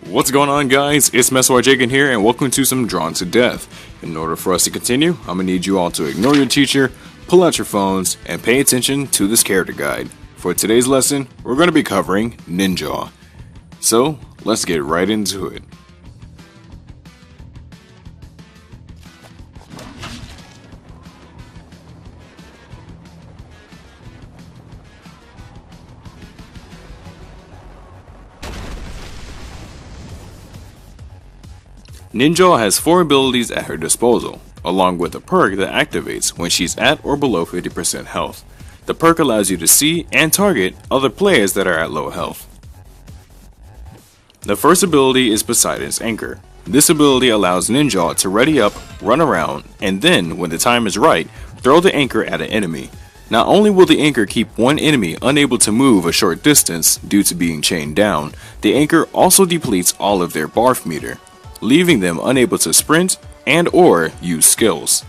What's going on, guys? It's Metsu here, and welcome to some Drawn to Death. In order for us to continue, I'm gonna need you all to ignore your teacher, pull out your phones, and pay attention to this character guide. For today's lesson, we're gonna be covering Ninjaw. So, let's get right into it. Ninjaw has 4 abilities at her disposal, along with a perk that activates when she's at or below 50% health. The perk allows you to see and target other players that are at low health. The first ability is Poseidon's Anchor. This ability allows Ninjaw to ready up, run around, and then, when the time is right, throw the anchor at an enemy. Not only will the anchor keep one enemy unable to move a short distance due to being chained down, the anchor also depletes all of their barf meter, leaving them unable to sprint and or use skills.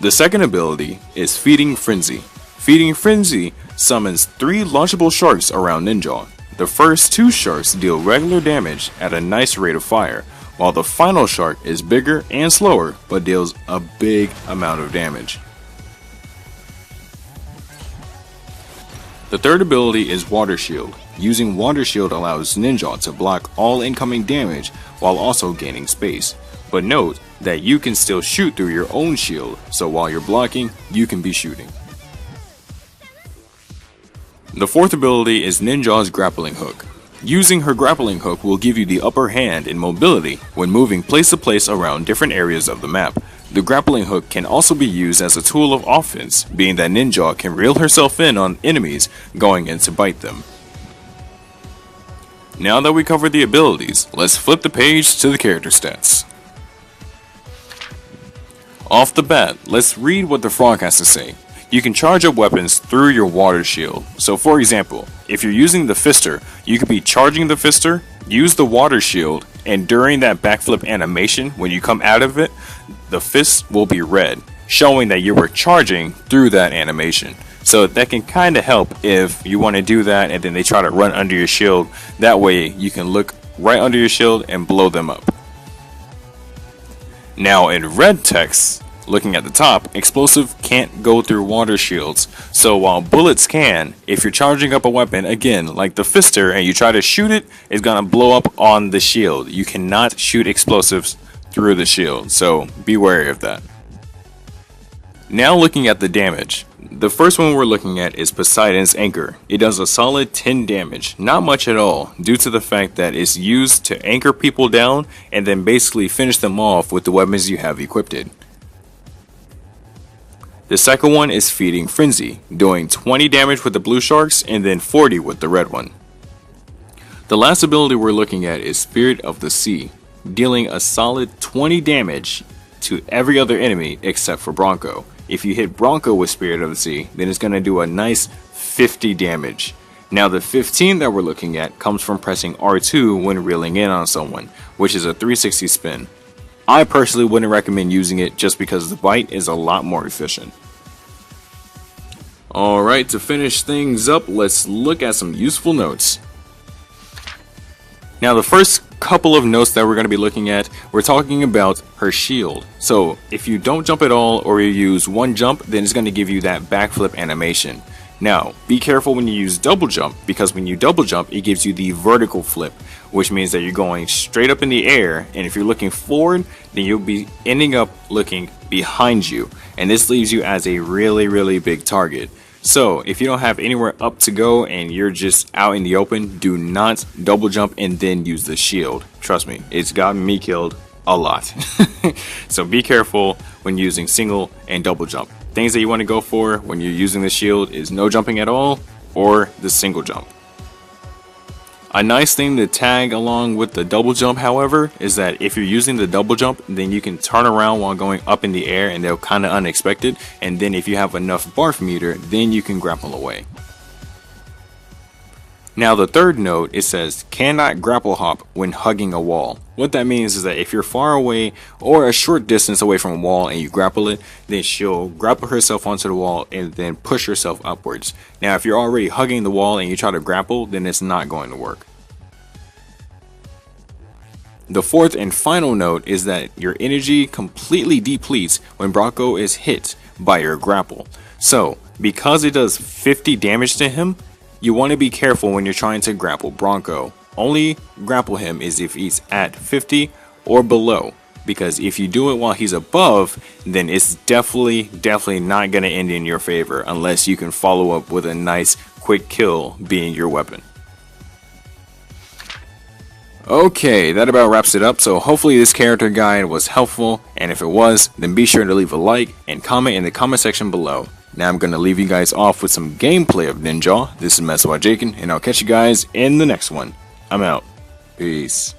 The second ability is Feeding Frenzy. Feeding Frenzy summons 3 launchable sharks around Ninjaw. The first 2 sharks deal regular damage at a nice rate of fire, while the final shark is bigger and slower but deals a big amount of damage. The third ability is Water Shield. Using Water Shield allows Ninjaw to block all incoming damage while also gaining space. But note that you can still shoot through your own shield, so while you're blocking, you can be shooting. The fourth ability is Ninjaw's Grappling Hook. Using her grappling hook will give you the upper hand in mobility when moving place to place around different areas of the map. The grappling hook can also be used as a tool of offense, being that Ninjaw can reel herself in on enemies going in to bite them. Now that we covered the abilities, let's flip the page to the character stats. Off the bat, let's read what the frog has to say. You can charge up weapons through your water shield. So for example, if you're using the fister, you could be charging the fister, use the water shield, and during that backflip animation, when you come out of it, the fist will be red, showing that you were charging through that animation. So that can kind of help if you want to do that and then they try to run under your shield. That way you can look right under your shield and blow them up. Now in red text, looking at the top, explosive can't go through water shields. So while bullets can, if you're charging up a weapon, again, like the fister, and you try to shoot it, it's going to blow up on the shield. You cannot shoot explosives through the shield, so be wary of that. Now looking at the damage. The first one we're looking at is Poseidon's Anchor. It does a solid 10 damage, not much at all, due to the fact that it's used to anchor people down and then basically finish them off with the weapons you have equipped. The second one is Feeding Frenzy, doing 20 damage with the blue sharks and then 40 with the red one. The last ability we're looking at is Spirit of the Sea, dealing a solid 20 damage to every other enemy except for Bronco. If you hit Bronco with Spirit of the Sea, then it's going to do a nice 50 damage. Now the 15 that we're looking at comes from pressing R2 when reeling in on someone, which is a 360 spin. I personally wouldn't recommend using it just because the bite is a lot more efficient. Alright, to finish things up, let's look at some useful notes. Now the first couple of notes that we're going to be looking at, we're talking about her shield. So if you don't jump at all or you use one jump, then it's going to give you that backflip animation. Now be careful when you use double jump, because when you double jump it gives you the vertical flip, which means that you're going straight up in the air, and if you're looking forward then you'll be ending up looking behind you, and this leaves you as a really big target. So if you don't have anywhere up to go and you're just out in the open, do not double jump and then use the shield. Trust me, it's gotten me killed a lot. So be careful when using single and double jump. Things that you want to go for when you're using the shield is no jumping at all or the single jump. A nice thing to tag along with the double jump, however, is that if you're using the double jump, then you can turn around while going up in the air and they're kind of unexpected, and then if you have enough barf meter, then you can grapple away. Now the third note, it says cannot grapple hop when hugging a wall. What that means is that if you're far away or a short distance away from a wall and you grapple it, then she'll grapple herself onto the wall and then push herself upwards. Now if you're already hugging the wall and you try to grapple, then it's not going to work. The fourth and final note is that your energy completely depletes when Bronco is hit by your grapple. So because it does 50 damage to him, you want to be careful when you're trying to grapple Bronco. Only grapple him is if he's at 50 or below, because if you do it while he's above, then it's definitely not going to end in your favor unless you can follow up with a nice quick kill being your weapon. Okay, that about wraps it up. So hopefully this character guide was helpful, and if it was, then be sure to leave a like and comment in the comment section below. Now I'm going to leave you guys off with some gameplay of Ninjaw. This is Metsu and I'll catch you guys in the next one. I'm out. Peace.